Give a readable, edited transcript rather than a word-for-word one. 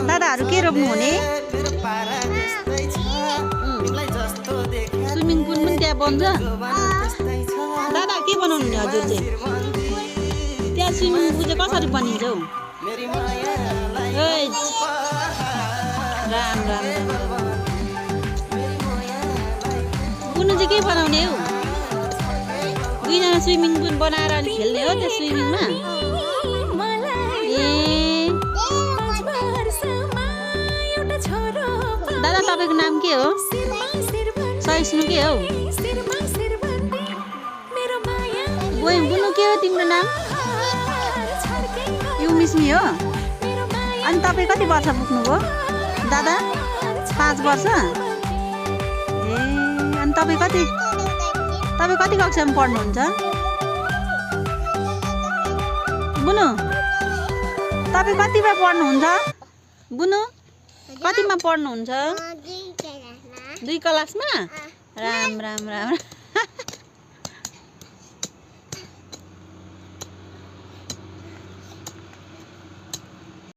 दादाहरू के रोप्नु हुने? स्विमिङ पुल पनि त्यहाँ बन्छ। दादा के बनाउनु नि हजुर चाहिँ? त्यहाँ स्विमिङ पुल चाहिँ कसरी बनिन्छ हौ? राम राम बुनु चाहिँ के बनाउने हौ? दुईजना स्विमिङ पुल बनाएर अनि खेल्ने हो त्यो स्विमिङमा? दादा तपाईँको नाम के हो? सहिष्णु के हौ? बुनु के हो तिम्रो नाम? युमिस्मी हो? अनि तपाईँ कति वर्ष पुग्नुभयो दादा? 5 वर्ष? ए अनि तपाईँ कति कक्षामा पढ्नुहुन्छ? बुनु तपाईँ कतिमा पढ्नुहुन्छ? बुनु कतिमा पढ्नुहुन्छ? 2 क्लासमा? राम राम राम